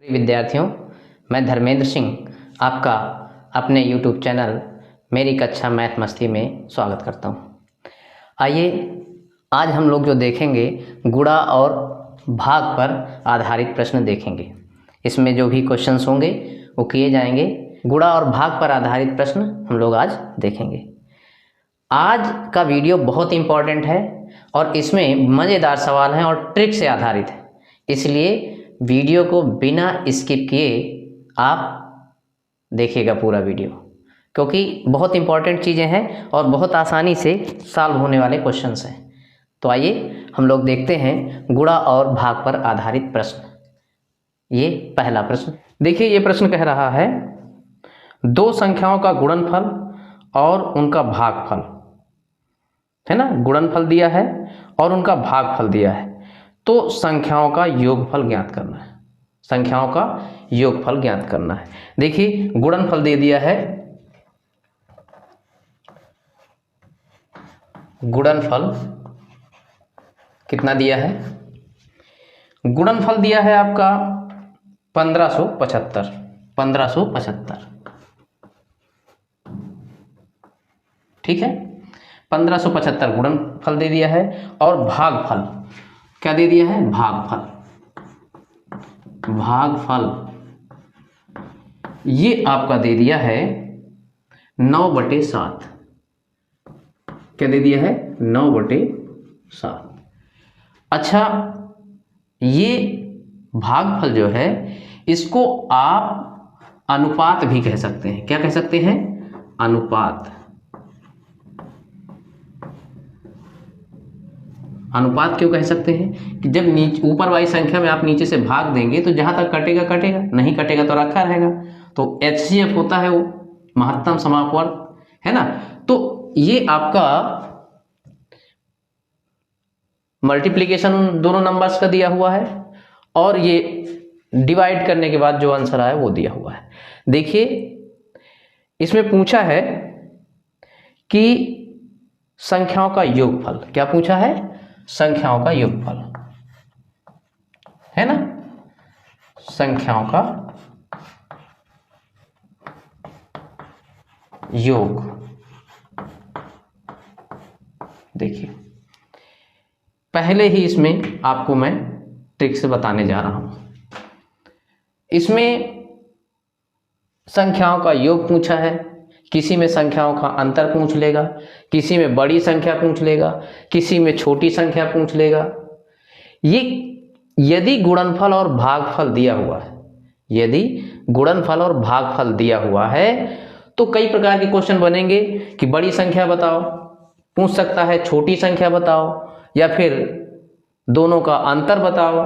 विद्यार्थियों, मैं धर्मेंद्र सिंह आपका अपने YouTube चैनल मेरी कक्षा मैथ मस्ती में स्वागत करता हूँ। आइए आज हम लोग जो देखेंगे गुणा और भाग पर आधारित प्रश्न देखेंगे। इसमें जो भी क्वेश्चंस होंगे वो किए जाएंगे। गुणा और भाग पर आधारित प्रश्न हम लोग आज देखेंगे। आज का वीडियो बहुत इम्पॉर्टेंट है और इसमें मज़ेदार सवाल हैं और ट्रिक से आधारित है, इसलिए वीडियो को बिना स्किप किए आप देखिएगा पूरा वीडियो, क्योंकि बहुत इंपॉर्टेंट चीज़ें हैं और बहुत आसानी से सॉल्व होने वाले क्वेश्चंस हैं। तो आइए हम लोग देखते हैं गुणा और भाग पर आधारित प्रश्न। ये पहला प्रश्न देखिए, ये प्रश्न कह रहा है दो संख्याओं का गुणनफल और उनका भागफल, है ना। गुणनफल दिया है और उनका भागफल दिया है, तो संख्याओं का योगफल ज्ञात करना है। संख्याओं का योगफल ज्ञात करना है। देखिए गुणनफल दे दिया है, गुणनफल कितना दिया है? गुणनफल दिया है आपका 1575। 1575 ठीक है, 1575 गुणनफल दे दिया है और भागफल क्या दे दिया है? भागफल। भागफल ये आपका दे दिया है 9/7। क्या दे दिया है? 9/7। अच्छा, ये भागफल जो है इसको आप अनुपात भी कह सकते हैं। क्या कह सकते हैं? अनुपात। अनुपात क्यों कह सकते हैं कि जब नीचे ऊपर वाली संख्या में आप नीचे से भाग देंगे तो जहां तक कटेगा कटेगा, नहीं कटेगा तो रखा रहेगा। तो HCF होता है वो महत्तम समापवर्ग, है ना। तो ये आपका मल्टीप्लिकेशन दोनों नंबर्स का दिया हुआ है और ये डिवाइड करने के बाद जो आंसर आया वो दिया हुआ है। देखिए इसमें पूछा है कि संख्याओं का योगफल। क्या पूछा है? संख्याओं का योगफल, है ना। संख्याओं का योग। देखिए पहले ही इसमें आपको मैं ट्रिक से बताने जा रहा हूं। इसमें संख्याओं का योग पूछा है, किसी में संख्याओं का अंतर पूछ लेगा, किसी में बड़ी संख्या पूछ लेगा, किसी में छोटी संख्या पूछ लेगा। ये यदि गुणनफल और भागफल दिया हुआ है, यदि गुणनफल और भागफल दिया हुआ है तो कई प्रकार के क्वेश्चन बनेंगे कि बड़ी संख्या बताओ, पूछ सकता है छोटी संख्या बताओ, या फिर दोनों का अंतर बताओ,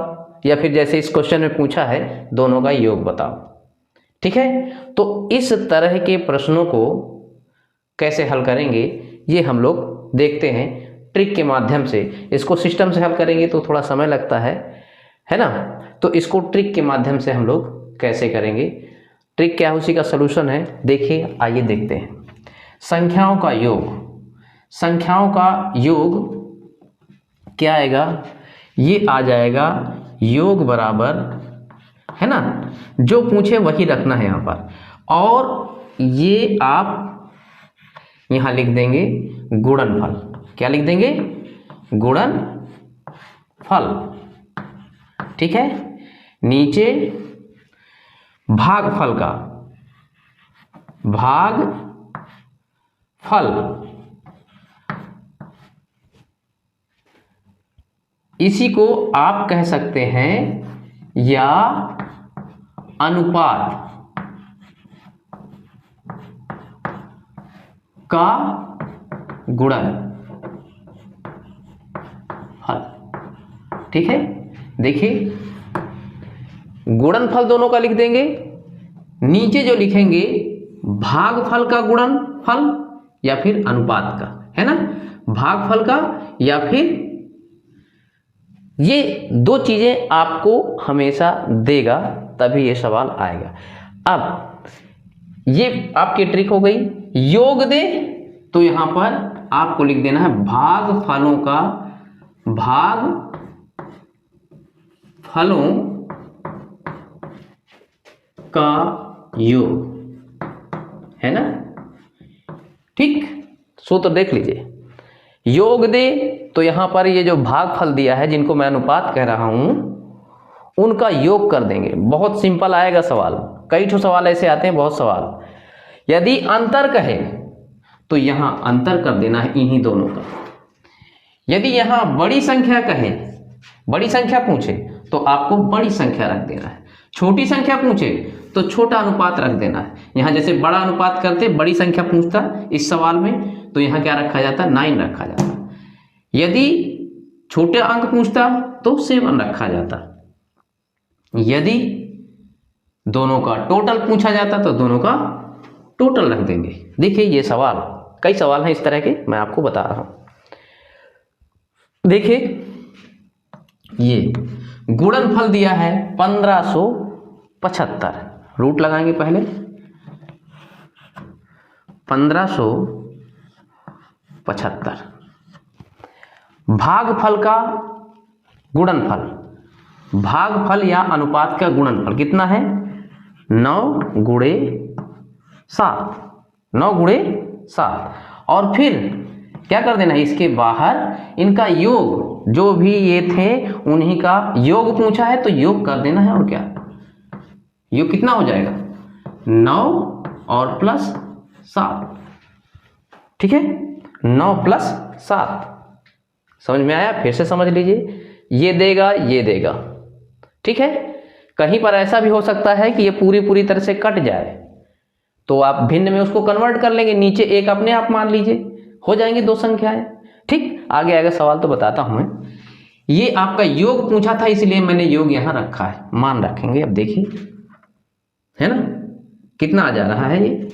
या फिर जैसे इस क्वेश्चन में पूछा है दोनों का योग बताओ। ठीक है, तो इस तरह के प्रश्नों को कैसे हल करेंगे ये हम लोग देखते हैं ट्रिक के माध्यम से। इसको सिस्टम से हल करेंगे तो थोड़ा समय लगता है ना। तो इसको ट्रिक के माध्यम से हम लोग कैसे करेंगे, ट्रिक क्या है उसी का सलूशन है। देखिए आइए देखते हैं। संख्याओं का योग, संख्याओं का योग क्या आएगा? ये आ जाएगा योग बराबर, है ना, जो पूछे वही रखना है यहाँ पर, और ये आप यहाँ लिख देंगे गुणनफल। क्या लिख देंगे? गुणनफल। ठीक है, नीचे भागफल का भागफल, इसी को आप कह सकते हैं या अनुपात का गुणनफल। ठीक है, देखिए गुणनफल दोनों का लिख देंगे, नीचे जो लिखेंगे भागफल का गुणनफल या फिर अनुपात का, है ना, भागफल का या फिर, ये दो चीजें आपको हमेशा देगा तभी ये सवाल आएगा। अब ये आपकी ट्रिक हो गई। योग दे तो यहां पर आपको लिख देना है भागफलों का, भागफलों का योग है ना। ठीक, सूत्र देख लीजिए। योग दे तो यहां पर ये जो भागफल दिया है, जिनको मैं अनुपात कह रहा हूं, उनका योग कर देंगे। बहुत सिंपल आएगा सवाल, कई ठो सवाल ऐसे आते हैं, बहुत सवाल। यदि अंतर कहे तो यहां अंतर कर देना है इन्हीं दोनों का। यदि यहां बड़ी संख्या कहे, बड़ी संख्या पूछे तो आपको बड़ी संख्या रख देना है। छोटी संख्या पूछे तो छोटा अनुपात रख देना है। यहां जैसे बड़ा अनुपात करते, बड़ी संख्या पूछता इस सवाल में, तो यहां क्या रखा जाता, 9 रखा जाता। यदि छोटे अंक पूछता तो 7 रखा जाता। यदि दोनों का टोटल पूछा जाता तो दोनों का टोटल रख देंगे। देखिए ये सवाल, कई सवाल हैं इस तरह के, मैं आपको बता रहा हूं। देखिए ये गुणनफल दिया है 1575, रूट लगाएंगे पहले। 1575 भागफल का गुणनफल, भागफल या अनुपात का गुणनफल कितना है, 9 गुणे 7, 9 गुणे 7। और फिर क्या कर देना है, इसके बाहर इनका योग, जो भी ये थे उन्हीं का योग पूछा है तो योग कर देना है। और क्या योग कितना हो जाएगा, 9 और प्लस 7। ठीक है, 9 प्लस 7। समझ में आया, फिर से समझ लीजिए। ये देगा, ये देगा। ठीक है, कहीं पर ऐसा भी हो सकता है कि ये पूरी तरह से कट जाए, तो आप भिन्न में उसको कन्वर्ट कर लेंगे, नीचे एक अपने आप मान लीजिए, हो जाएंगे 2 संख्याएं। ठीक, आगे आगे सवाल तो बताता हूं मैं। ये आपका योग पूछा था इसलिए मैंने योग यहां रखा है, मान रखेंगे। अब देखिए है ना, कितना आ जा रहा है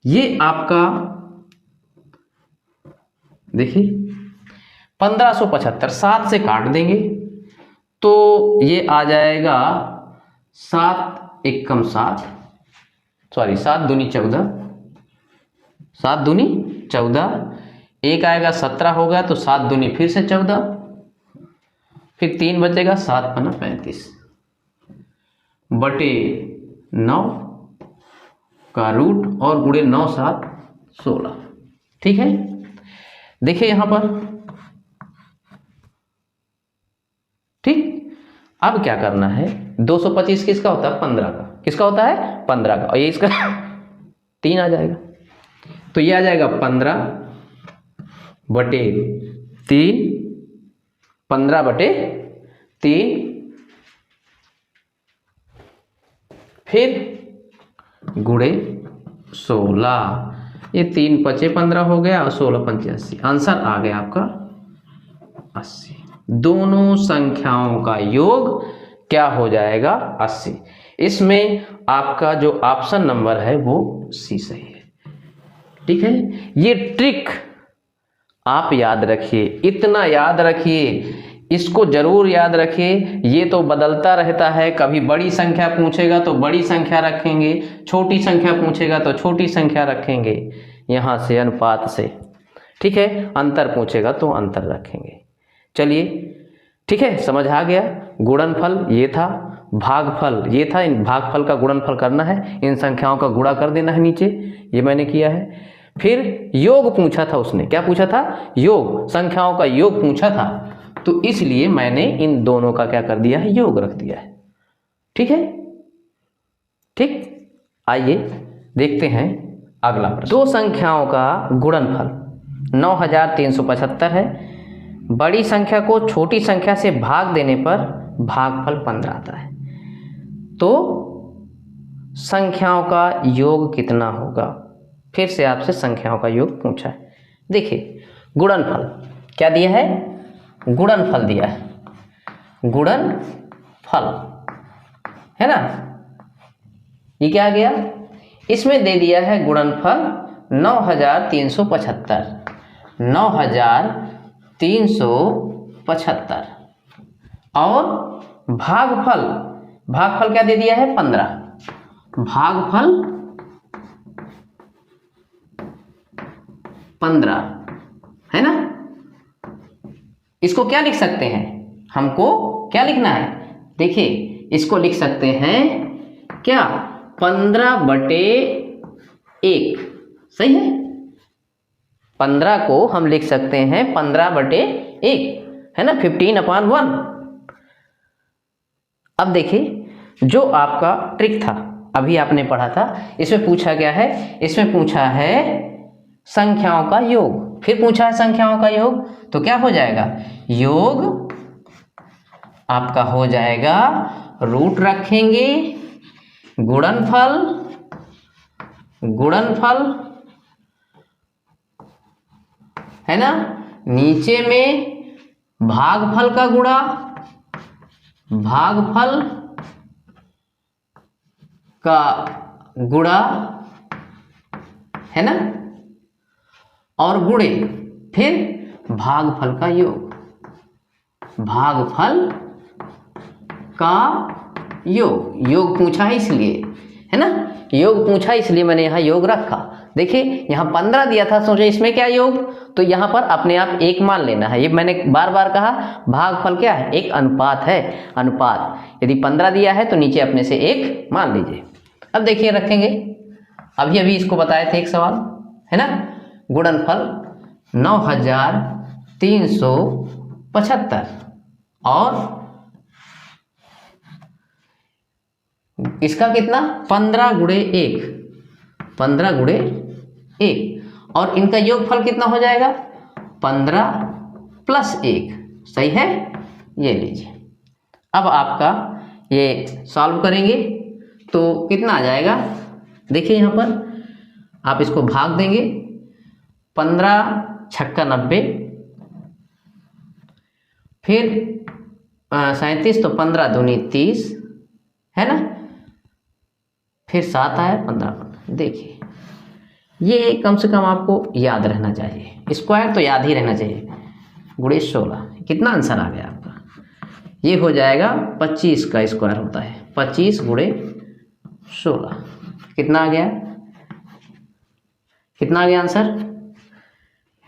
ये आपका, देखिए 1575, 7 से काट देंगे तो ये आ जाएगा 7 एकम 7, सॉरी 7 दूनी 14, 7 दूनी 14, एक आएगा 17 होगा तो 7 दूनी फिर से 14, फिर 3 बचेगा, 7 पना 35 बटे 9 का रूट और गुणे 9 7 16। ठीक है, देखिए यहां पर। ठीक, अब क्या करना है, 225 किसका होता है, 15 का। किसका होता है, 15 का। और ये इसका 3 आ जाएगा, तो ये आ जाएगा 15 बटे 3, 15 बटे 3, फिर गुणे 16। ये 3 पचे 15 हो गया और 16 पंचे 80। आंसर आ गया आपका 80। दोनों संख्याओं का योग क्या हो जाएगा, 80। इसमें आपका जो ऑप्शन नंबर है वो सी सही है। ठीक है, ये ट्रिक आप याद रखिए, इतना याद रखिए, इसको जरूर याद रखिए। ये तो बदलता रहता है, कभी बड़ी संख्या पूछेगा तो बड़ी संख्या रखेंगे, छोटी संख्या पूछेगा तो छोटी संख्या रखेंगे, यहाँ से अनुपात से। ठीक है, अंतर पूछेगा तो अंतर रखेंगे। चलिए ठीक है, समझ आ गया। गुणनफल ये था, भागफल ये था। इन भागफल का गुणनफल करना है, इन संख्याओं का गुणा कर देना है नीचे, ये मैंने किया है। फिर योग पूछा था उसने, क्या पूछा था, योग, संख्याओं का योग पूछा था, तो इसलिए मैंने इन दोनों का क्या कर दिया है, योग रख दिया है। ठीक है, ठीक, आइए देखते हैं अगला प्रश्न। 2 संख्याओं का गुणनफल 9375 है। बड़ी संख्या को छोटी संख्या से भाग देने पर भागफल 15 आता है, तो संख्याओं का योग कितना होगा। फिर से आपसे संख्याओं का योग पूछा है। देखिए गुणनफल क्या दिया है, गुणनफल दिया है, गुणनफल है ना, ये क्या आ गया, इसमें दे दिया है गुणनफल 9375, 9375 और भागफल, भागफल क्या दे दिया है, 15, भागफल 15 है ना। इसको क्या लिख सकते हैं, हमको क्या लिखना है, देखिए इसको लिख सकते हैं क्या 15/1, सही है। 15 को हम लिख सकते हैं 15/1, है ना, 15/1। अब देखिए जो आपका ट्रिक था अभी आपने पढ़ा था, इसमें पूछा क्या है, इसमें पूछा है संख्याओं का योग, फिर पूछा है संख्याओं का योग, तो क्या हो जाएगा, योग आपका हो जाएगा, रूट रखेंगे, गुणनफल, गुणनफल है ना, नीचे में भागफल का गुणा, भागफल का गुणा, है ना, और गुणे फिर भागफल का योग, भागफल का योग, योग पूछा है इसलिए, है ना, योग पूछा इसलिए मैंने यहाँ योग रखा। देखिए यहाँ 15 दिया था, सोचे इसमें क्या योग, तो यहाँ पर अपने आप 1 मान लेना है। ये मैंने बार बार कहा, भागफल क्या है, एक अनुपात है, अनुपात। यदि 15 दिया है तो नीचे अपने से 1 मान लीजिए। अब देखिए रखेंगे, अभी इसको बताए थे एक सवाल, है ना, गुणनफल 9375 और इसका कितना 15 × 1, 15 × 1, और इनका योगफल कितना हो जाएगा 15 + 1, सही है। ये लीजिए, अब आपका ये सॉल्व करेंगे तो कितना आ जाएगा, देखिए यहाँ पर आप इसको भाग देंगे, 15 × 6 = 90, फिर 37 तो 15 दूनी 30, है ना, फिर 7 आया 15। देखिए ये कम से कम आपको याद रहना चाहिए, स्क्वायर तो याद ही रहना चाहिए, गुणे 16, कितना आंसर आ गया आपका, ये हो जाएगा 25 का स्क्वायर होता है, 25 × 16, कितना आ गया, कितना आ गया आंसर,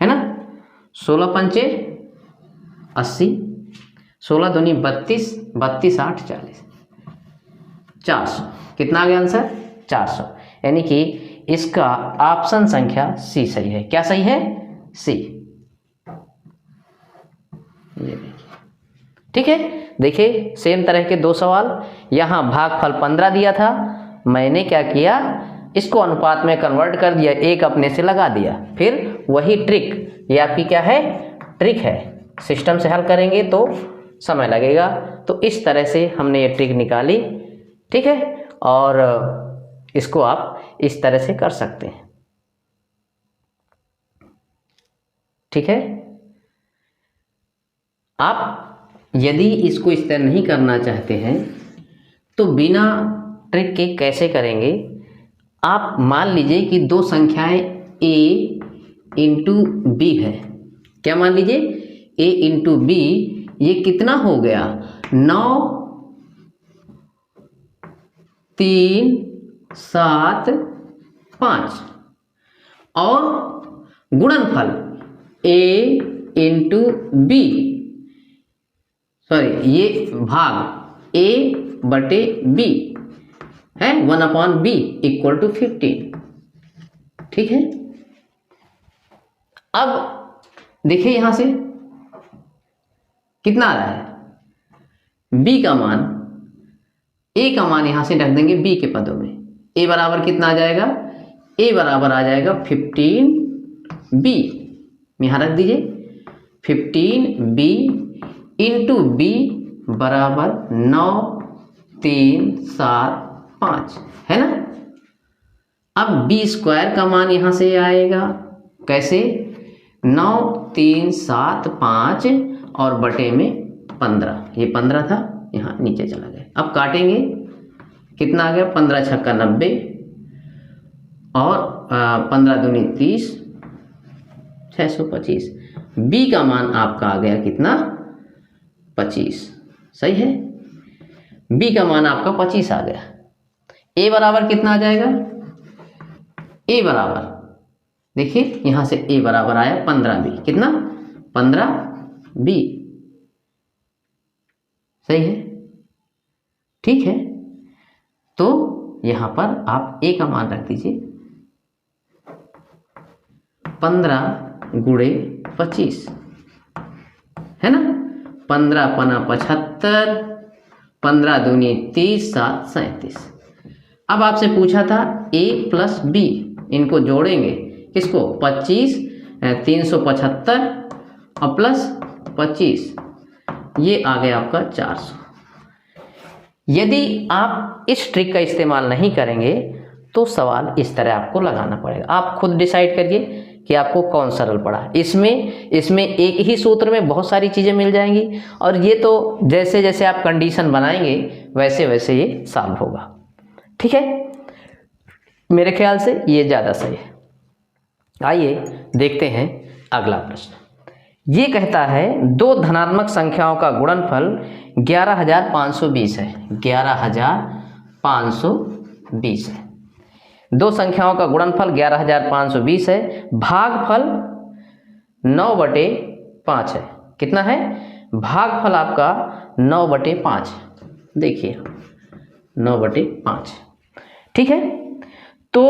है ना, 16 × 5 = 80, 16 दूनी 32, 32 × 8 = 40, 400, कितना आ गया आंसर 400। यानी कि इसका ऑप्शन संख्या सी सही है। क्या सही है, सी। ये देखिए, ठीक है। देखिए सेम तरह के 2 सवाल, यहाँ भागफल 15 दिया था, मैंने क्या किया, इसको अनुपात में कन्वर्ट कर दिया, 1 अपने से लगा दिया, फिर वही ट्रिक, ये आपकी क्या है, ट्रिक है, सिस्टम से हल करेंगे तो समय लगेगा, तो इस तरह से हमने ये ट्रिक निकाली, ठीक है। और इसको आप इस तरह से कर सकते हैं, ठीक है। आप यदि इसको इस तरह नहीं करना चाहते हैं तो बिना ट्रिक के कैसे करेंगे, आप मान लीजिए कि 2 संख्याएं a × b है, क्या मान लीजिए, a × b, ये कितना हो गया 9 3 7 5, और गुणनफल a × b, सॉरी ये भाग a/b है, 1/b = 15, ठीक है। अब देखिए यहां से कितना आ रहा है, b का मान, a का मान यहां से रख देंगे b के पदों में, a बराबर कितना आ जाएगा, a बराबर आ जाएगा 15b, यहां रख दीजिए, 15b × b बराबर 9 3 7 5, है ना। अब b² का मान यहां से आएगा, कैसे, 9 3 7 5 और बटे में 15, ये 15 था, यहाँ नीचे चला गया। अब काटेंगे, कितना आ गया, 15 × 6 = 90, और 15 दूनी 30, 625। b का मान आपका आ गया कितना, 25, सही है, b का मान आपका 25 आ गया। a बराबर कितना आ जाएगा, a बराबर, देखिए यहां से a बराबर आया 15b, कितना 15b, सही है, ठीक है। तो यहाँ पर आप a का मान रख दीजिए 15 गुणे 25, है ना। 15 पना 75, 15 दूनी 30, 7 37। अब आपसे पूछा था a प्लस b, इनको जोड़ेंगे किसको 25 375 और प्लस 25, ये आ गया आपका 400। यदि आप इस ट्रिक का इस्तेमाल नहीं करेंगे तो सवाल इस तरह आपको लगाना पड़ेगा। आप खुद डिसाइड करिए कि आपको कौन सरल पड़ा। इसमें एक ही सूत्र में बहुत सारी चीज़ें मिल जाएंगी, और ये तो जैसे जैसे आप कंडीशन बनाएंगे वैसे वैसे ये सॉल्व होगा। ठीक है, मेरे ख्याल से ये ज़्यादा सही है। आइए देखते हैं अगला प्रश्न। ये कहता है दो धनात्मक संख्याओं का गुणनफल 11,520 है। 11,520 है। दो संख्याओं का गुणनफल 11,520 है। भागफल 9/5 है। कितना है? भागफल आपका 9/5। देखिए 9/5। ठीक है, तो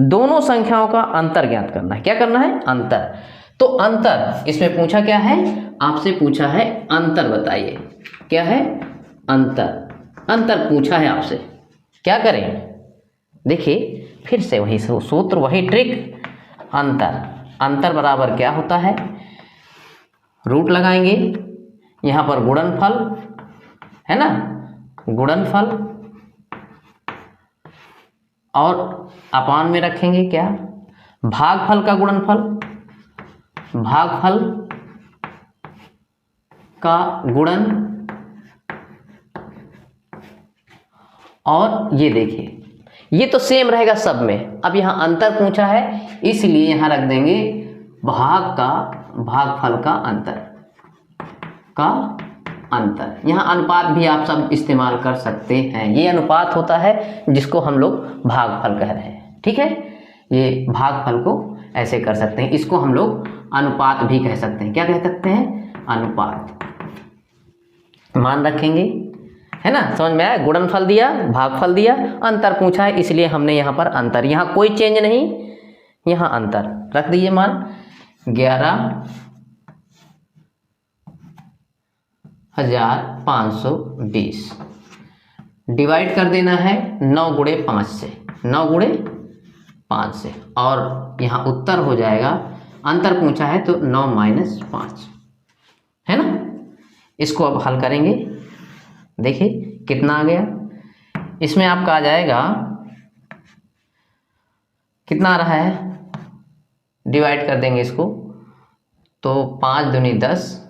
दोनों संख्याओं का अंतर ज्ञात करना है। क्या करना है? अंतर। तो अंतर इसमें पूछा क्या है? आपसे पूछा है अंतर बताइए। क्या है? अंतर। अंतर पूछा है आपसे। क्या करें? देखिए फिर से वही सूत्र, वही ट्रिक। अंतर, अंतर बराबर क्या होता है? रूट लगाएंगे, यहाँ पर गुणनफल है ना, गुणनफल, और अपान में रखेंगे क्या? भागफल का गुणनफल, भागफल का गुणन, और ये देखिए ये तो सेम रहेगा सब में। अब यहाँ अंतर पूछा है इसलिए यहाँ रख देंगे भाग का, भागफल का अंतर, का अंतर। यहाँ अनुपात भी आप सब इस्तेमाल कर सकते हैं। ये अनुपात होता है जिसको हम लोग भागफल कह रहे हैं। ठीक है, ये भागफल को ऐसे कर सकते हैं। इसको हम लोग अनुपात भी कह सकते हैं। क्या कह सकते हैं? अनुपात। मान रखेंगे, है ना, समझ में आया? गुणनफल दिया, भागफल दिया, अंतर पूछा है इसलिए हमने यहाँ पर अंतर, यहाँ कोई चेंज नहीं, यहाँ अंतर रख दीजिए। मान 11,520 डिवाइड कर देना है 9 गुणे 5 से, 9 गुणे 5 से, और यहाँ उत्तर हो जाएगा, अंतर पूछा है तो 9 - 5, है ना। इसको अब हल करेंगे। देखिए कितना आ गया। इसमें आपका आ जाएगा, कितना आ रहा है? डिवाइड कर देंगे इसको तो 5 दूनी 10।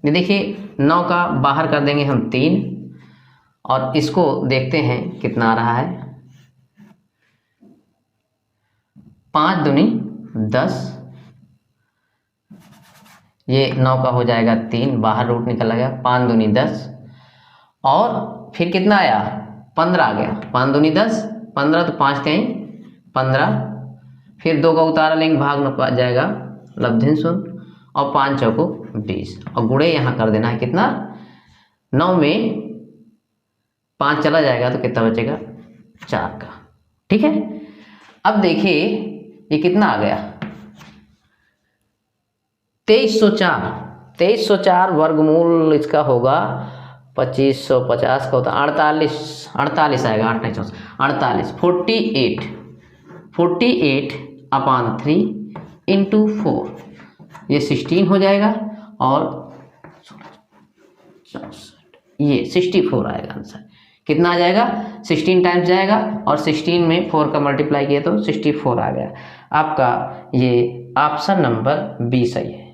ये देखिए 9 का बाहर कर देंगे हम 3, और इसको देखते हैं कितना आ रहा है। 5 दूनी 10, ये 9 का हो जाएगा 3, बाहर रूट निकल गया। 5 दूनी 10, और फिर कितना आया? 15 आ गया। 5 दूनी 10, 15 तो 5 कहीं 15, फिर 2 का उतारा लेंगे, भाग में जाएगा लब्धिन 0, और 5 चौको 20, और गुणे यहाँ कर देना है कितना? 9 में 5 चला जाएगा तो कितना बचेगा? 4 का। ठीक है, अब देखिए ये कितना आ गया? 2304। 2304 वर्गमूल इसका होगा 2550 का होता है 48 आएगा। 8 नहीं 48, 48/3 × 4, ये 16 हो जाएगा, और ये 64 आएगा आंसर। कितना आ जाएगा? 16 टाइम्स जाएगा, और 16 में 4 का मल्टीप्लाई किया तो 64 आ गया। आपका ये ऑप्शन नंबर बी सही है।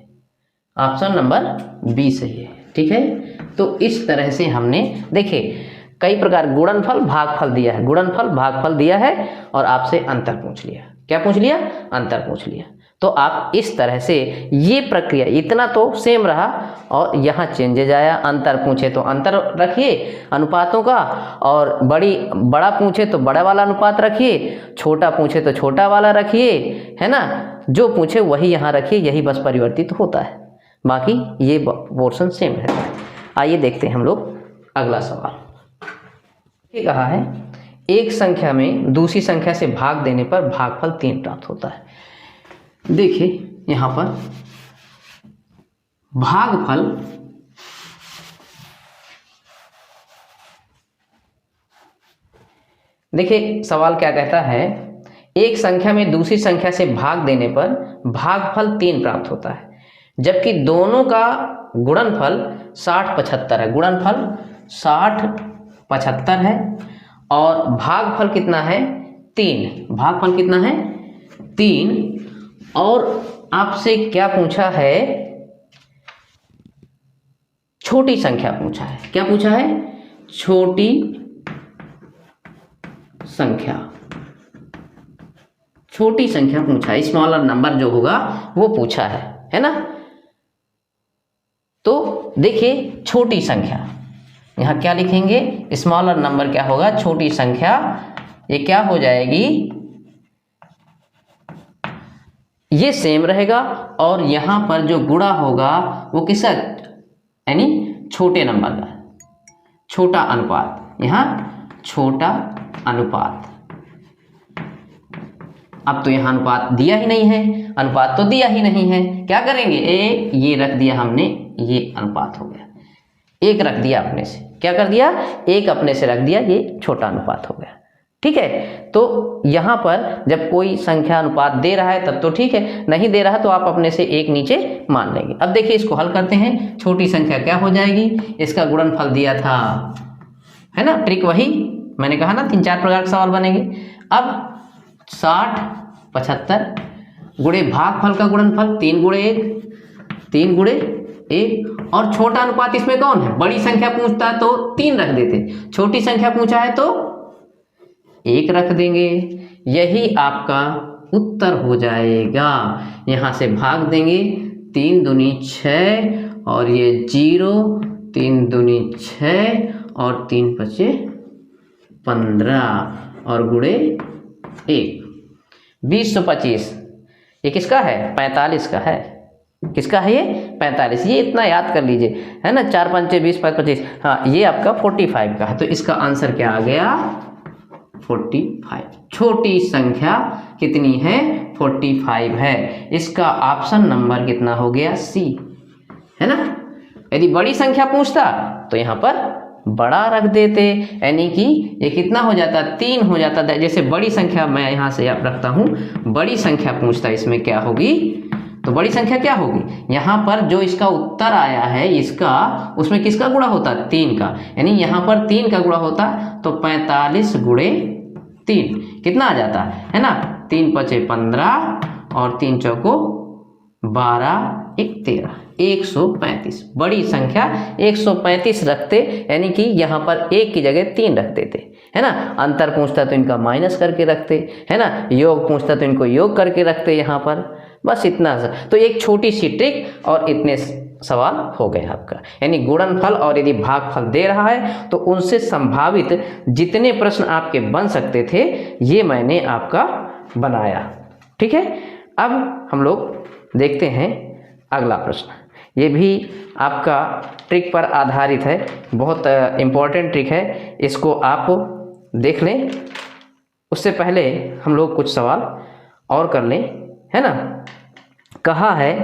ऑप्शन नंबर बी सही है। ठीक है, तो इस तरह से हमने देखिए कई प्रकार गुणनफल भागफल दिया है, गुणनफल भागफल दिया है, और आपसे अंतर पूछ लिया। क्या पूछ लिया? अंतर पूछ लिया। तो आप इस तरह से ये प्रक्रिया, इतना तो सेम रहा, और यहाँ चेंजेज आया। अंतर पूछे तो अंतर रखिए अनुपातों का, और बड़ा पूछे तो बड़ा वाला अनुपात रखिए, छोटा पूछे तो छोटा वाला रखिए, है ना। जो पूछे वही यहाँ रखिए, यही बस परिवर्तित होता है, बाकी ये पोर्शन सेम रहता है। आइए देखते हैं हम लोग अगला सवाल। ये कहा है एक संख्या में दूसरी संख्या से भाग देने पर भागफल 3 प्राप्त होता है। देखिए यहां पर भागफल देखिए सवाल क्या कहता है, एक संख्या में दूसरी संख्या से भाग देने पर भागफल 3 प्राप्त होता है, जबकि दोनों का गुणनफल 60-75 है। गुणनफल 60-75 है और भागफल कितना है 3। भागफल कितना है 3। और आपसे क्या पूछा है, छोटी संख्या पूछा है। क्या पूछा है, छोटी संख्या। छोटी संख्या पूछा है, स्मॉलर नंबर जो होगा वो पूछा है ना। तो देखिए छोटी संख्या, यहां क्या लिखेंगे, स्मॉलर नंबर क्या होगा, छोटी संख्या। ये क्या हो जाएगी, ये सेम रहेगा और यहां पर जो गुणा होगा वो किसका, यानी छोटे नंबर का, छोटा अनुपात। यहां छोटा अनुपात। अब तो यहां अनुपात दिया ही नहीं है, अनुपात तो दिया ही नहीं है, क्या करेंगे, ये रख दिया हमने, ये अनुपात हो गया। एक रख दिया अपने से, क्या कर दिया, एक अपने से रख दिया, ये छोटा अनुपात हो गया। ठीक है, तो यहां पर जब कोई संख्या अनुपात दे रहा है तब तो ठीक है, नहीं दे रहा तो आप अपने से एक नीचे मान लेंगे। अब देखिए इसको हल करते हैं। छोटी संख्या क्या हो जाएगी, इसका गुणनफल दिया था, है ना, ट्रिक वही मैंने कहा ना, 3-4 प्रकार के सवाल बनेंगे। अब 60-75 गुणे भागफल का गुणनफल 3 गुणे 1 और छोटा अनुपात इसमें कौन है, बड़ी संख्या पूछता है तो 3 रख देते, छोटी संख्या पूछा है तो 1 रख देंगे। यही आपका उत्तर हो जाएगा। यहां से भाग देंगे, 3 दूनी 6 और ये 0, 3 दूनी 6 और 3 बचे 15 और गुणे 1, 20-25। ये किसका है, 45 का है। किसका है ये, 45। ये इतना याद कर लीजिए, है ना, 4 5 20 5 25। हाँ, ये आपका 45 का है। तो इसका आंसर क्या आ गया, 45। छोटी संख्या कितनी है, 45 है। इसका ऑप्शन नंबर कितना हो गया, सी, है ना। यदि बड़ी संख्या पूछता तो यहां पर बड़ा रख देते, यानी कि ये कितना हो जाता, 3 हो जाता। जैसे बड़ी संख्या मैं यहां से आप रखता हूं, बड़ी संख्या पूछता, इसमें क्या होगी, तो बड़ी संख्या क्या होगी, यहां पर जो इसका उत्तर आया है इसका, उसमें किसका गुणा होता, 3 का, यानी यहां पर 3 का गुणा होता तो 45 गुणे 3 कितना आ जाता है ना, 3 5 15 और 3 चौको 12 1 13, 135। बड़ी संख्या 135 रखते, यानी कि यहाँ पर 1 की जगह 3 रख देते, है ना। अंतर पूछता तो इनका माइनस करके रखते, है ना। योग पूछता तो इनको योग करके रखते यहाँ पर, बस इतना सा। तो एक छोटी सी ट्रिक और इतने सवाल हो गए आपका। यानी गुणनफल और यदि भागफल दे रहा है तो उनसे संभावित जितने प्रश्न आपके बन सकते थे ये मैंने आपका बनाया। ठीक है, अब हम लोग देखते हैं अगला प्रश्न। ये भी आपका ट्रिक पर आधारित है, बहुत इम्पोर्टेंट ट्रिक है, इसको आप देख लें। उससे पहले हम लोग कुछ सवाल और कर लें, है ना। कहा है,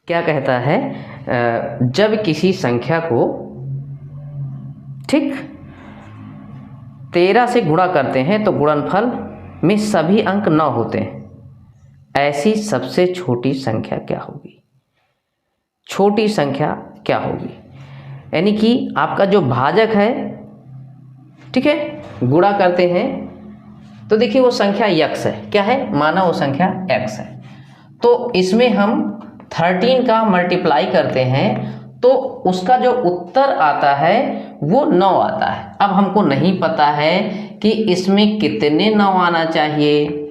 क्या कहता है, जब किसी संख्या को ठीक 13 से गुणा करते हैं तो गुणनफल में सभी अंक 9 होते हैं, ऐसी सबसे छोटी संख्या क्या होगी। छोटी संख्या क्या होगी, यानी कि आपका जो भाजक है, ठीक है, गुणा करते हैं तो देखिए वो संख्या x है, क्या है, माना वो संख्या x है, तो इसमें हम 13 का मल्टीप्लाई करते हैं तो उसका जो उत्तर आता है वो 9 आता है। अब हमको नहीं पता है कि इसमें कितने 9 आना चाहिए,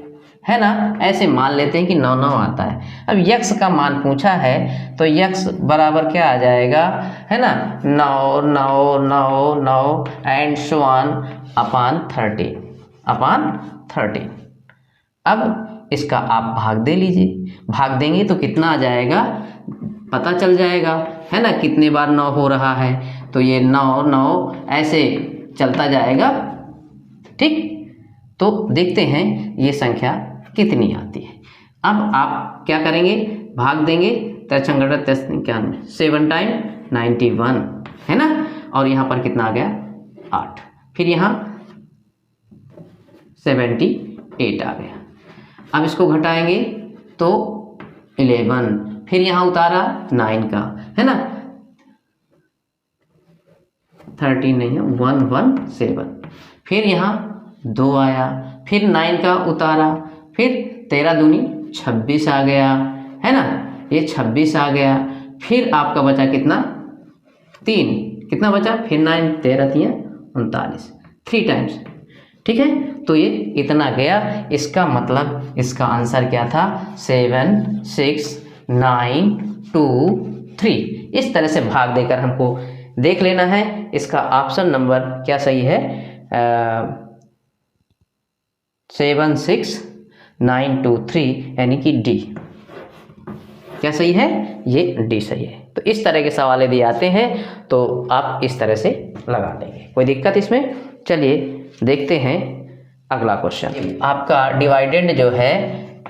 है ना। ऐसे मान लेते हैं कि 9 9 आता है। अब x का मान पूछा है तो x बराबर क्या आ जाएगा, है ना, 9 9 9 9 एंड सो ऑन अपॉन 13। अब इसका आप भाग दे लीजिए, भाग देंगे तो कितना आ जाएगा पता चल जाएगा, है ना, कितने बार 9 हो रहा है। तो ये 9 9 ऐसे चलता जाएगा ठीक, तो देखते हैं ये संख्या कितनी आती है। अब आप क्या करेंगे, भाग देंगे 91 7 टाइम 91 है ना, और यहाँ पर कितना आ गया 8, फिर यहाँ 78 आ गया। अब इसको घटाएंगे तो 11, फिर यहाँ उतारा 9 का है ना, 13 नहीं है 117, फिर यहाँ 2 आया, फिर 9 का उतारा, फिर 13 दूनी 26 आ गया है ना, ये 26 आ गया, फिर आपका बचा कितना 3, कितना बचा, फिर 9 13 3 39, 3 टाइम्स, ठीक है। तो ये इतना गया, इसका मतलब इसका आंसर क्या था 7 6 9 2 3। इस तरह से भाग देकर हमको देख लेना है इसका ऑप्शन नंबर क्या सही है, 7 6 9 2 3 यानी कि डी क्या सही है, ये डी सही है। तो इस तरह के सवाल यदि आते हैं तो आप इस तरह से लगा देंगे, कोई दिक्कत इसमें। चलिए देखते हैं अगला क्वेश्चन। आपका डिवाइडेंड जो है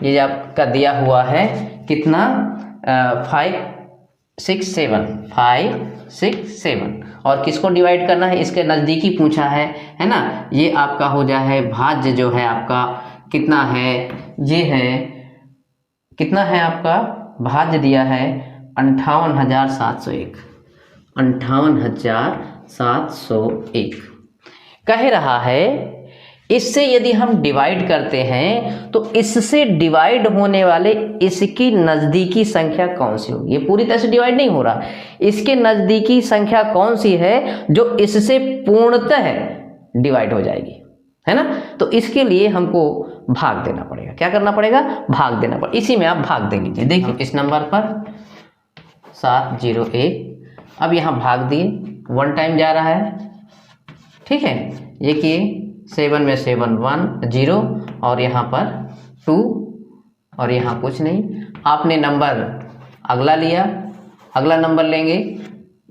ये आपका दिया हुआ है कितना 5 6 7 और किसको डिवाइड करना है, इसके नज़दीकी पूछा है ना। ये आपका हो जाए भाज्य जो है आपका कितना है, ये है कितना है आपका भाज्य दिया है 58,701, 58,701 कह रहा है। इससे यदि हम डिवाइड करते हैं तो इससे डिवाइड होने वाले इसकी नज़दीकी संख्या कौन सी होगी, ये पूरी तरह से डिवाइड नहीं हो रहा, इसके नज़दीकी संख्या कौन सी है जो इससे पूर्णतः डिवाइड हो जाएगी, है ना। तो इसके लिए हमको भाग देना पड़ेगा, क्या करना पड़ेगा, भाग देना पड़ेगा। इसी में आप भाग दे लीजिए, देखिए इस नंबर पर 701, अब यहाँ भाग दिए 1 टाइम जा रहा है, ठीक है। ये किए 7 में 7 1 0 और यहाँ पर 2 और यहाँ कुछ नहीं, आपने नंबर अगला लिया, अगला नंबर लेंगे,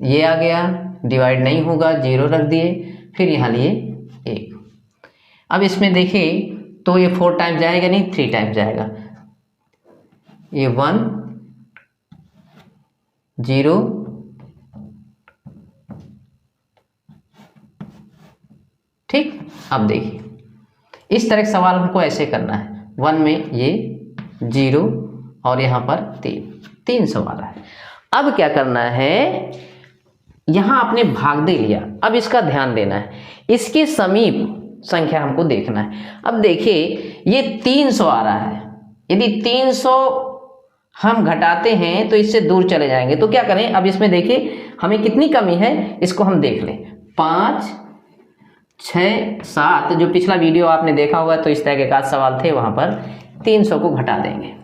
ये आ गया, डिवाइड नहीं होगा 0 रख दिए, फिर यहाँ लिए 1। अब इसमें देखिए तो ये 4 टाइम जाएगा नहीं, 3 टाइम जाएगा, ये 1 0 ठीक। अब देखिए इस तरह के सवाल हमको ऐसे करना है, 1 में ये 0 और यहाँ पर 3 सवाल है। अब क्या करना है, यहाँ आपने भाग दे लिया, अब इसका ध्यान देना है, इसके समीप संख्या हमको देखना है। अब देखिए ये 300 आ रहा है, यदि 300 हम घटाते हैं तो इससे दूर चले जाएंगे, तो क्या करें, अब इसमें देखिए हमें कितनी कमी है, इसको हम देख लें, 5 6 7 जो पिछला वीडियो आपने देखा होगा तो इस तरह के एकाध सवाल थे, वहाँ पर 300 को घटा देंगे,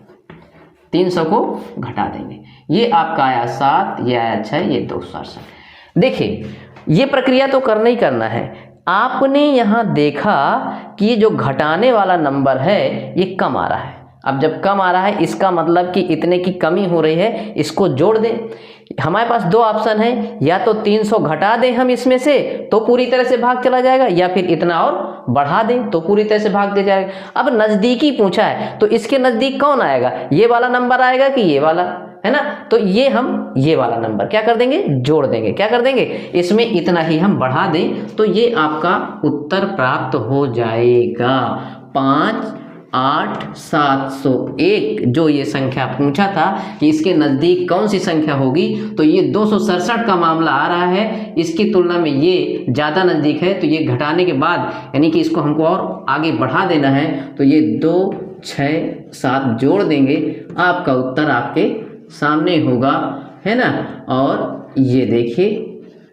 300 को घटा देंगे, ये आपका आया 7, ये आया 6, ये 267। देखिए ये प्रक्रिया तो करना ही करना है। आपने यहाँ देखा कि ये जो घटाने वाला नंबर है ये कम आ रहा है, अब जब कम आ रहा है इसका मतलब कि इतने की कमी हो रही है, इसको जोड़ दें। हमारे पास 2 ऑप्शन है, या तो 300 घटा दें हम इसमें से तो पूरी तरह से भाग चला जाएगा, या फिर इतना और बढ़ा दें तो पूरी तरह से भाग दे जाएगा। अब नज़दीकी पूछा है तो इसके नज़दीक कौन आएगा, ये वाला नंबर आएगा कि ये वाला, है ना। तो ये हम ये वाला नंबर क्या कर देंगे, जोड़ देंगे, क्या कर देंगे, इसमें इतना ही हम बढ़ा दें तो ये आपका उत्तर प्राप्त हो जाएगा 5,8,701। जो ये संख्या पूछा था कि इसके नज़दीक कौन सी संख्या होगी, तो ये 267 का मामला आ रहा है, इसकी तुलना में ये ज़्यादा नज़दीक है, तो ये घटाने के बाद यानी कि इसको हमको और आगे बढ़ा देना है, तो ये 2 6 7 जोड़ देंगे, आपका उत्तर आपके सामने होगा, है ना। और ये देखिए,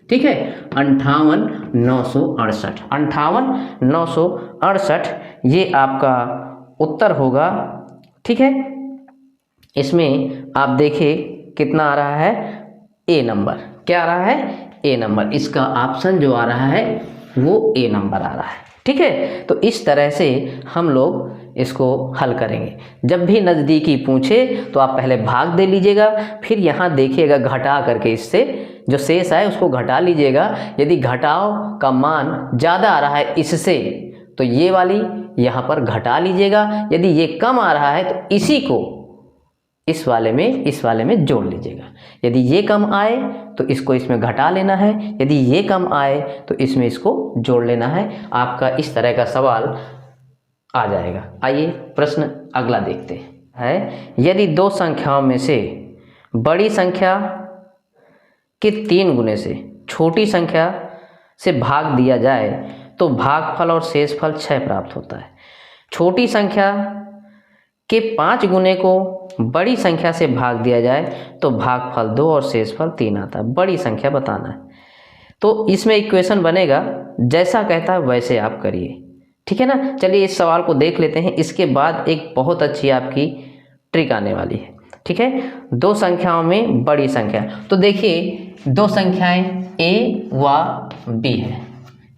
ठीक है, 58,968, 58,968 ये आपका उत्तर होगा, ठीक है। इसमें आप देखिए कितना आ रहा है, ए नंबर, क्या आ रहा है, ए नंबर, इसका ऑप्शन जो आ रहा है वो ए नंबर आ रहा है, ठीक है। तो इस तरह से हम लोग इसको हल करेंगे। जब भी नज़दीकी पूछे तो आप पहले भाग दे लीजिएगा, फिर यहाँ देखिएगा घटा करके इससे जो शेष है उसको घटा लीजिएगा। यदि घटाव का मान ज़्यादा आ रहा है इससे तो ये वाली यहाँ पर घटा लीजिएगा। यदि ये कम आ रहा है तो इसी को इस वाले में जोड़ लीजिएगा। यदि ये कम आए तो इसको इसमें घटा लेना है, यदि ये कम आए तो इसमें इसको जोड़ लेना है। आपका इस तरह का सवाल आ जाएगा। आइए प्रश्न अगला देखते हैं। यदि दो संख्याओं में से बड़ी संख्या के 3 गुने से छोटी संख्या से भाग दिया जाए तो भागफल और शेषफल 6 प्राप्त होता है। छोटी संख्या के 5 गुने को बड़ी संख्या से भाग दिया जाए तो भागफल 2 और शेषफल 3 आता है। बड़ी संख्या बताना है। तो इसमें इक्वेशन बनेगा, जैसा कहता है वैसे आप करिए, ठीक है ना। चलिए इस सवाल को देख लेते हैं, इसके बाद एक बहुत अच्छी आपकी ट्रिक आने वाली है, ठीक है। दो संख्याओं में बड़ी संख्या, तो देखिए दो संख्याएं a व b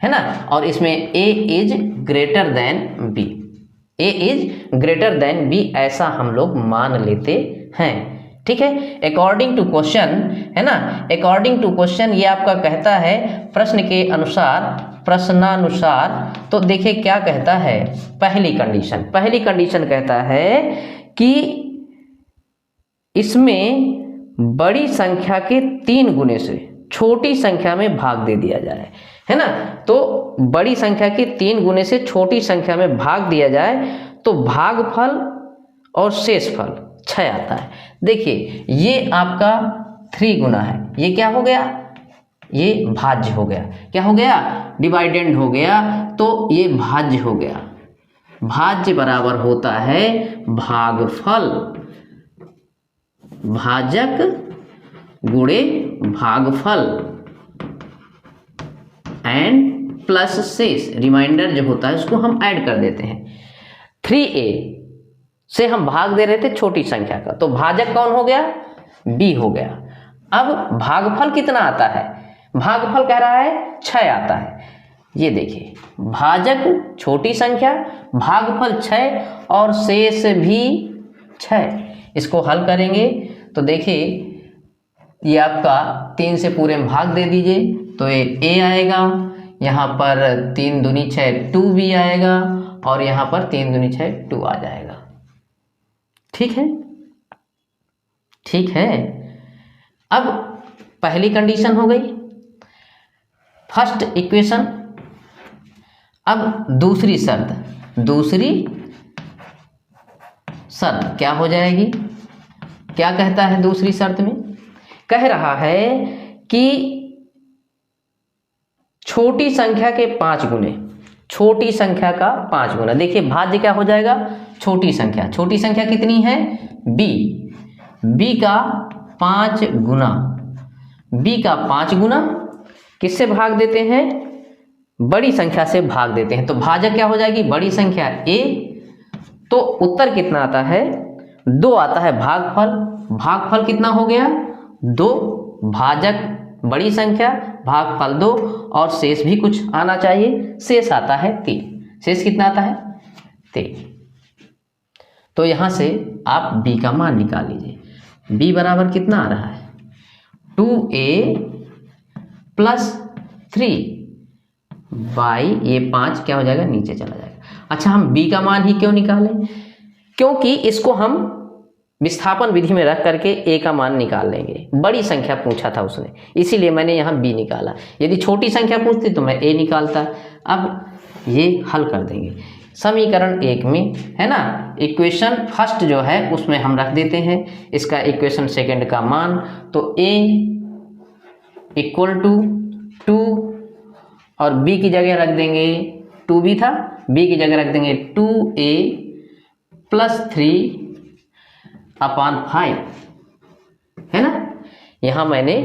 है ना, और इसमें a is greater than b, a is greater than b, ऐसा हम लोग मान लेते हैं, ठीक है। अकॉर्डिंग टू क्वेश्चन, है ना, अकॉर्डिंग टू क्वेश्चन ये आपका कहता है प्रश्न के अनुसार, प्रश्नानुसार। तो देखिए क्या कहता है, पहली कंडीशन कहता है कि इसमें बड़ी संख्या के 3 गुने से छोटी संख्या में भाग दे दिया जाए, है ना। तो बड़ी संख्या के 3 गुने से छोटी संख्या में भाग दिया जाए तो भागफल और शेषफल 6 आता है। देखिए ये आपका 3 गुना है, ये क्या हो गया, ये भाज्य हो गया, क्या हो गया, डिवाइडेंड हो गया, तो ये भाज्य हो गया। भाज्य बराबर होता है भागफल, भाजक गुणे भागफल एंड प्लस शेष, रिमाइंडर जो होता है उसको हम ऐड कर देते हैं। 3a से हम भाग दे रहे थे छोटी संख्या का, तो भाजक कौन हो गया, b हो गया। अब भागफल कितना आता है, भागफल कह रहा है 6 आता है। ये देखिए भाजक छोटी संख्या, भागफल 6 और शेष भी 6। इसको हल करेंगे तो देखिए ये आपका 3 से पूरे में भाग दे दीजिए तो ये a आएगा, यहाँ पर 3 दूनी 6 2b आएगा, और यहाँ पर 3 दूनी 6 2 आ जाएगा, ठीक है, ठीक है। अब पहली कंडीशन हो गई, फर्स्ट इक्वेशन। अब दूसरी शर्त क्या हो जाएगी, क्या कहता है दूसरी शर्त में, कह रहा है कि छोटी संख्या के 5 गुने, छोटी संख्या का 5 गुना। देखिए भाज्य क्या हो जाएगा, छोटी संख्या कितनी है, b का 5 गुना, b का 5 गुना किससे भाग देते हैं, बड़ी संख्या से भाग देते हैं, तो भाजक क्या हो जाएगी, बड़ी संख्या a। तो उत्तर कितना आता है, 2 आता है। भागफल कितना हो गया, 2, भाजक बड़ी संख्या, भागफल 2, और शेष भी कुछ आना चाहिए, शेष आता है 3। शेष कितना आता है, 3। तो यहां से आप b का मान निकाल लीजिए। b बराबर कितना आ रहा है, 2a प्लस 3 बाई ये 5 क्या हो जाएगा, नीचे चला जाएगा। अच्छा हम b का मान ही क्यों निकालें, क्योंकि इसको हम विस्थापन विधि में रख करके a का मान निकाल लेंगे। बड़ी संख्या पूछा था उसने, इसीलिए मैंने यहाँ b निकाला। यदि छोटी संख्या पूछती तो मैं a निकालता। अब ये हल कर देंगे समीकरण 1 में, है ना। इक्वेशन फर्स्ट जो है उसमें हम रख देते हैं इसका इक्वेशन सेकंड का मान, तो a इक्वल टू 2 और b की जगह रख देंगे 2b था, b की जगह रख देंगे 2a प्लस 3 अपॉन 5, है ना। यहाँ मैंने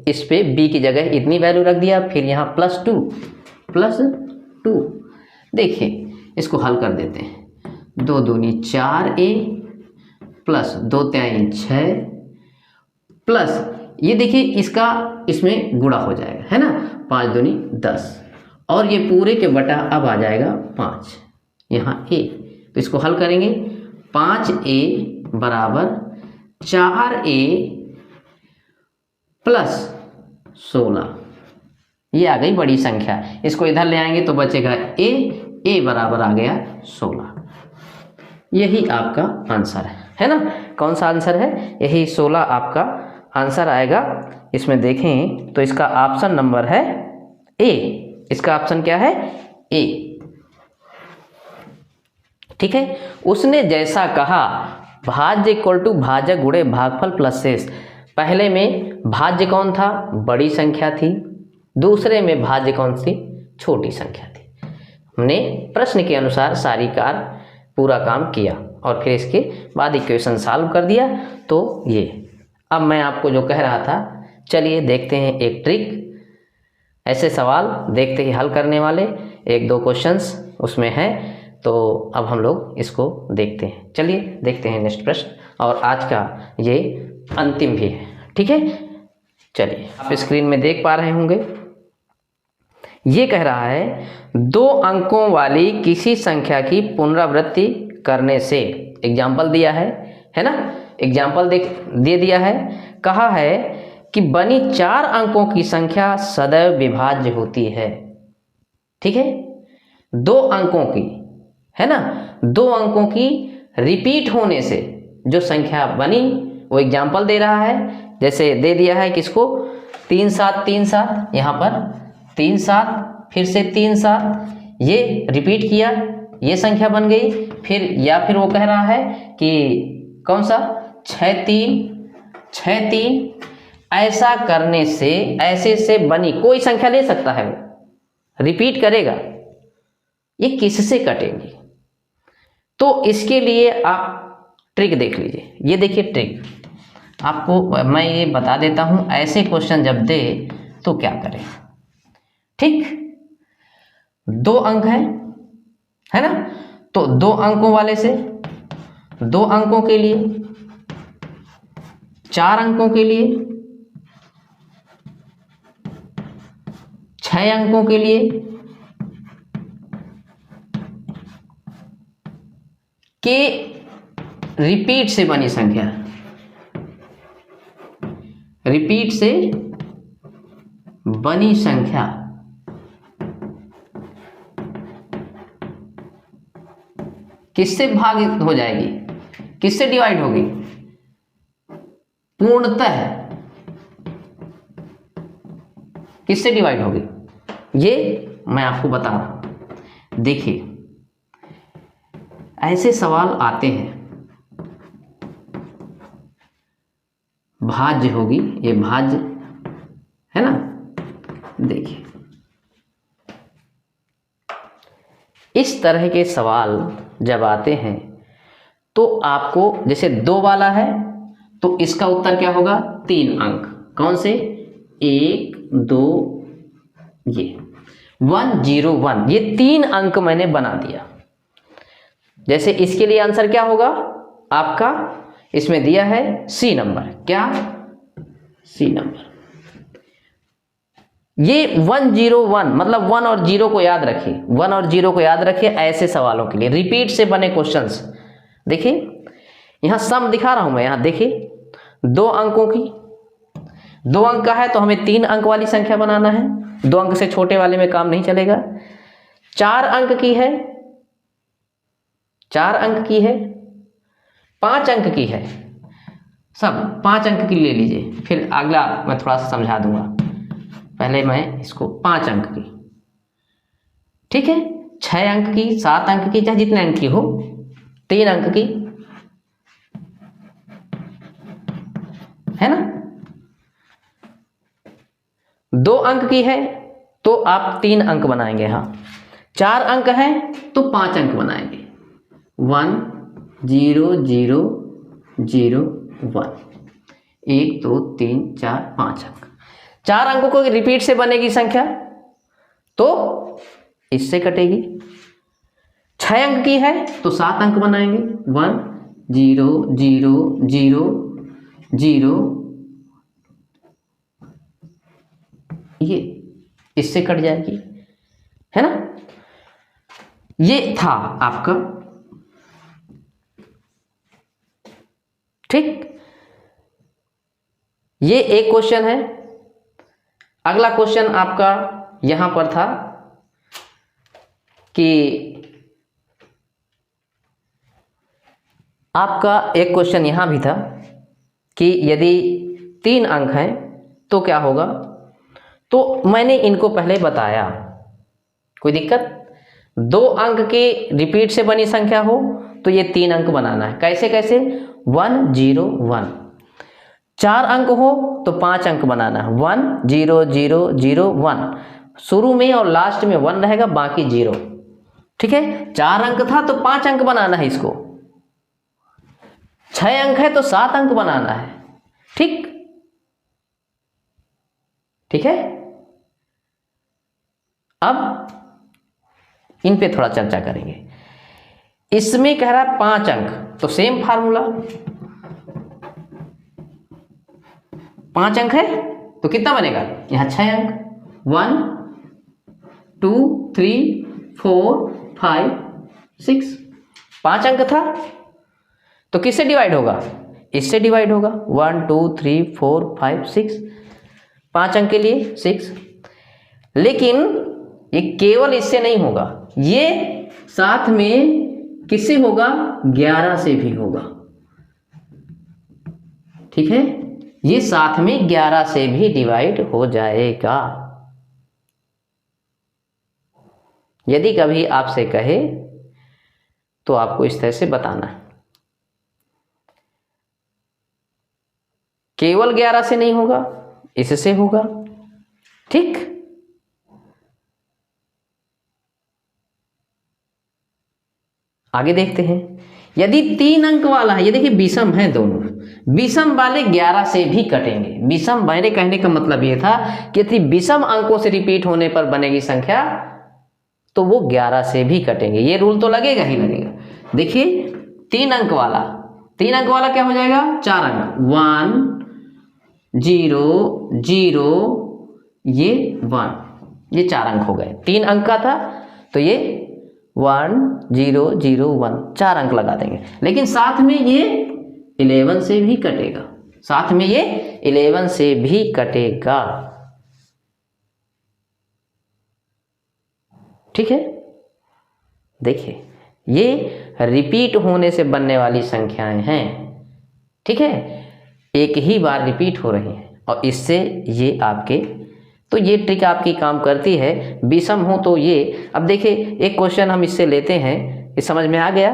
इस पे b की जगह इतनी वैल्यू रख दिया, फिर यहाँ प्लस 2। देखिए इसको हल कर देते हैं। 2 दूनी 4a प्लस 2 3 6 प्लस ये देखिए इसका इसमें गुणा हो जाएगा, है ना, 5 दूनी 10, और ये पूरे के बटा अब आ जाएगा 5 यहाँ a। तो इसको हल करेंगे, 5a बराबर 4a प्लस 16, ये आ गई बड़ी संख्या। इसको इधर ले आएंगे तो बचेगा a ए बराबर आ गया 16। यही आपका आंसर है ना। कौन सा आंसर है? यही 16 आपका आंसर आएगा। इसमें देखें तो इसका ऑप्शन नंबर है ए। इसका ऑप्शन क्या है? ए। ठीक है। उसने जैसा कहा, भाज्य इक्वल टू भाजक गुणे भागफल प्लस शेष। पहले में भाज्य कौन था? बड़ी संख्या थी। दूसरे में भाज्य कौन सी? छोटी संख्या थी। हमने प्रश्न के अनुसार सारी पूरा काम किया और फिर इसके बाद इक्वेशन सॉल्व कर दिया। तो ये अब मैं आपको जो कह रहा था, चलिए देखते हैं एक ट्रिक। ऐसे सवाल देखते ही हल करने वाले 1-2 क्वेश्चंस उसमें हैं, तो अब हम लोग इसको देखते हैं। चलिए देखते हैं नेक्स्ट प्रश्न, और आज का ये अंतिम भी है। ठीक है, चलिए आप स्क्रीन में देख पा रहे होंगे। ये कह रहा है 2 अंकों वाली किसी संख्या की पुनरावृत्ति करने से, एग्जाम्पल दिया है ना, एग्जाम्पल दे दिया है। कहा है कि बनी 4 अंकों की संख्या सदैव विभाज्य होती है। ठीक है, 2 अंकों की, है ना, 2 अंकों की रिपीट होने से जो संख्या बनी, वो एग्जाम्पल दे रहा है। जैसे दे दिया है किसको? 3 7 3 7, यहाँ पर 3 7, फिर से 3 7, ये रिपीट किया, ये संख्या बन गई। फिर या फिर वो कह रहा है कि कौन सा? 6 3 6 3। ऐसा करने से, ऐसे से बनी कोई संख्या ले सकता है, वो रिपीट करेगा। ये किससे कटेंगी? तो इसके लिए आप ट्रिक देख लीजिए। ये देखिए ट्रिक, आपको मैं ये बता देता हूं, ऐसे क्वेश्चन जब दे तो क्या करें। ठीक, 2 अंक है ना, तो 2 अंकों वाले से, 2 अंकों के लिए, 4 अंकों के लिए, 6 अंकों के लिए, के रिपीट से बनी संख्या, रिपीट से बनी संख्या किससे भागित हो जाएगी? किससे डिवाइड होगी? पूर्णतः किससे डिवाइड होगी? ये मैं आपको बता रहा हूं। देखिए ऐसे सवाल आते हैं, भाज्य होगी, ये भाज्य है ना। देखिए इस तरह के सवाल जब आते हैं तो आपको, जैसे 2 वाला है तो इसका उत्तर क्या होगा? 3 अंक। कौन से? 1 2, ये 1 0 1, ये 3 अंक मैंने बना दिया। जैसे इसके लिए आंसर क्या होगा आपका? इसमें दिया है सी नंबर। क्या? C number. ये 1 0 1, मतलब 1 और 0 को याद रखिए, 1 और 0 को याद रखिए ऐसे सवालों के लिए, रिपीट से बने क्वेश्चंस। देखिए यहां सम दिखा रहा हूं मैं, यहां देखिए 2 अंकों की, 2 अंक का है तो हमें 3 अंक वाली संख्या बनाना है। 2 अंक से छोटे वाले में काम नहीं चलेगा। 4 अंक की है, 4 अंक की है, 5 अंक की है, सब 5 अंक की ले लीजिए। फिर अगला मैं थोड़ा सा समझा दूंगा, पहले मैं इसको 5 अंक की, ठीक है, 6 अंक की, 7 अंक की, चाहे जितने अंक की हो, 3 अंक की, है ना। 2 अंक की है तो आप 3 अंक बनाएंगे, हाँ। 4 अंक है तो 5 अंक बनाएंगे, 1 0 0 0 1, 1 2 3 4 5 अंक। 4 अंकों को रिपीट से बनेगी संख्या तो इससे कटेगी। 6 अंक की है तो 7 अंक बनाएंगे, 1 0 0 0 0, ये इससे कट जाएगी, है ना। ये था आपका, ठीक। ये एक क्वेश्चन है। अगला क्वेश्चन आपका यहां पर था कि आपका एक क्वेश्चन यहाँ भी था कि यदि 3 अंक हैं तो क्या होगा, तो मैंने इनको पहले बताया, कोई दिक्कत। 2 अंक के रिपीट से बनी संख्या हो तो ये 3 अंक बनाना है। कैसे कैसे? 1 0 1। 4 अंक हो तो 5 अंक बनाना है। 1 0 0 0 1, शुरू में और लास्ट में 1 रहेगा, बाकी 0। ठीक है, 4 अंक था तो 5 अंक बनाना है इसको। 6 अंक है तो 7 अंक बनाना है। ठीक ठीक है। अब इन पे थोड़ा चर्चा करेंगे। इसमें कह रहा है 5 अंक, तो सेम फार्मूला, 5 अंक है तो कितना बनेगा, यहां 6 अंक, 1 2 3 4 5 6। 5 अंक था तो किससे डिवाइड होगा, इससे डिवाइड होगा। 1 2 3 4 5 6, 5 अंक के लिए 6। लेकिन ये केवल इससे नहीं होगा, ये साथ में किससे होगा, 11 से भी होगा। ठीक है, ये साथ में 11 से भी डिवाइड हो जाएगा। यदि कभी आपसे कहे तो आपको इस तरह से बताना है, केवल 11 से नहीं होगा, इससे होगा। ठीक, आगे देखते हैं। यदि 3 अंक वाला है, ये देखिए विषम है दोनों, विषम वाले 11 से भी कटेंगे। विषम, मेरे कहने का मतलब ये था कि यदि विषम अंकों से रिपीट होने पर बनेगी संख्या तो वो 11 से भी कटेंगे। ये रूल तो लगेगा ही लगेगा। देखिए 3 अंक वाला, 3 अंक वाला क्या हो जाएगा, 4 अंक, 1 0 0, ये 1, ये 4 अंक हो गए। 3 अंक का था तो ये 1 0 0 1, 4 अंक लगा देंगे। लेकिन साथ में ये 11 से भी कटेगा, साथ में ये 11 से भी कटेगा। ठीक है, देखिए ये रिपीट होने से बनने वाली संख्याएं हैं। ठीक है, एक ही बार रिपीट हो रही हैं और इससे ये आपके, तो ये ट्रिक आपकी काम करती है। विषम हो तो ये, अब देखिए एक क्वेश्चन हम इससे लेते हैं, ये समझ में आ गया।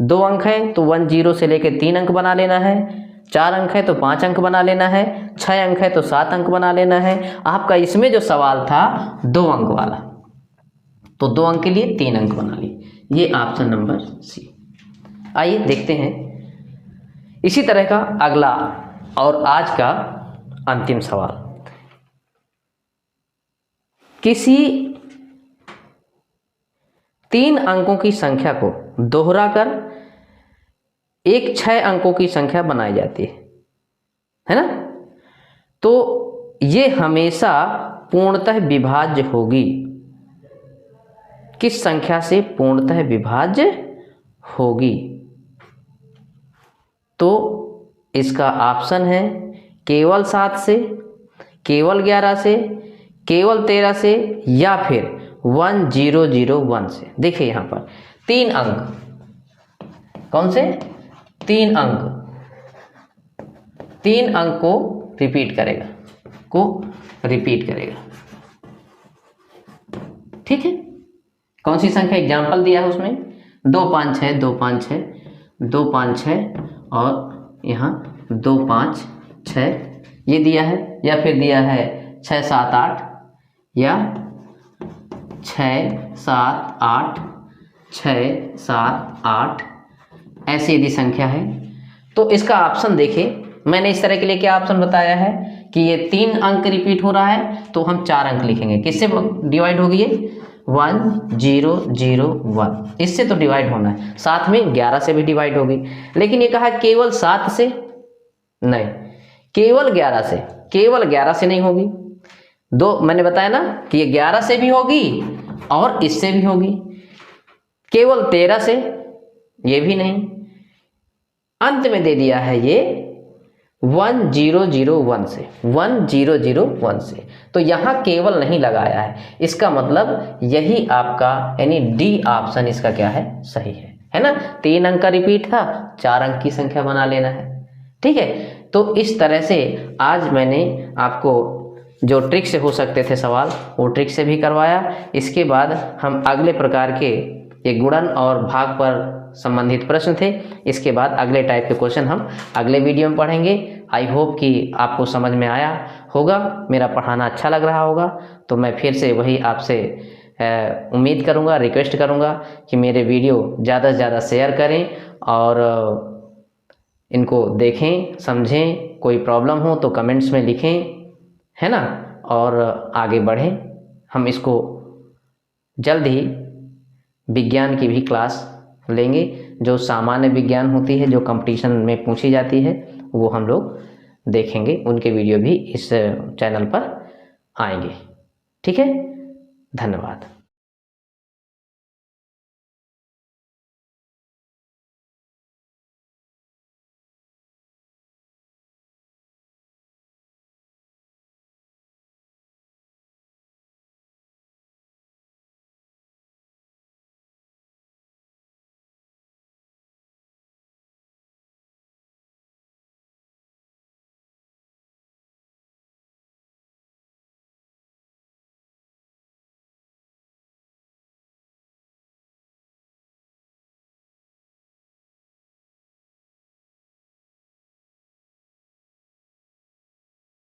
2 अंक हैं तो 1 0 से लेकर 3 अंक बना लेना है, 4 अंक है तो 5 अंक बना लेना है, 6 अंक है तो 7 अंक बना लेना है। आपका इसमें जो सवाल था 2 अंक वाला, तो 2 अंक के लिए 3 अंक बना लिए। ये ऑप्शन नंबर सी। आइए देखते हैं इसी तरह का अगला और आज का अंतिम सवाल। किसी 3 अंकों की संख्या को दोहराकर एक 6 अंकों की संख्या बनाई जाती है ना, तो ये हमेशा पूर्णतः विभाज्य होगी। किस संख्या से पूर्णतः विभाज्य होगी, तो इसका ऑप्शन है केवल 7 से, केवल 11 से, केवल 13 से, या फिर 1 0 0 1 से। देखिए यहां पर 3 अंक, कौन से 3 अंक, 3 अंक को रिपीट करेगा, ठीक है। कौन सी संख्या एग्जाम्पल दिया है उसमें, 2 5 6 2 5 6 2 5 6 और यहाँ 2 5 6 ये दिया है, या फिर दिया है 6 7 8, या 6 7 8 6 7 8, ऐसी यदि संख्या है तो इसका ऑप्शन देखिए। मैंने इस तरह के लिए क्या ऑप्शन बताया है कि ये 3 अंक रिपीट हो रहा है तो हम 4 अंक लिखेंगे। किससे डिवाइड होगी ये, 1 0 0 1, इससे तो डिवाइड होना है, साथ में 11 से भी डिवाइड होगी। लेकिन ये कहा केवल 7 से नहीं, केवल 11 से, केवल 11 से नहीं होगी। दो मैंने बताया ना कि ये 11 से भी होगी और इससे भी होगी। केवल 13 से, ये भी नहीं। अंत में दे दिया है ये 1001 से, 1001 से। तो यहाँ केवल नहीं लगाया है, इसका मतलब यही आपका यानी डी ऑप्शन इसका क्या है, सही है ना। 3 अंक का रिपीट था, 4 अंक की संख्या बना लेना है, ठीक है। तो इस तरह से आज मैंने आपको जो ट्रिक से हो सकते थे सवाल, वो ट्रिक से भी करवाया। इसके बाद हम अगले प्रकार के ये गुणन और भाग पर संबंधित प्रश्न थे, इसके बाद अगले टाइप के क्वेश्चन हम अगले वीडियो में पढ़ेंगे। आई होप कि आपको समझ में आया होगा, मेरा पढ़ाना अच्छा लग रहा होगा। तो मैं फिर से वही आपसे उम्मीद करूंगा, रिक्वेस्ट करूंगा कि मेरे वीडियो ज़्यादा से ज़्यादा शेयर करें और इनको देखें, समझें। कोई प्रॉब्लम हो तो कमेंट्स में लिखें, है ना, और आगे बढ़ें। हम इसको जल्द ही विज्ञान की भी क्लास लेंगे, जो सामान्य विज्ञान होती है, जो कंपटीशन में पूछी जाती है, वो हम लोग देखेंगे। उनके वीडियो भी इस चैनल पर आएंगे, ठीक है। धन्यवाद।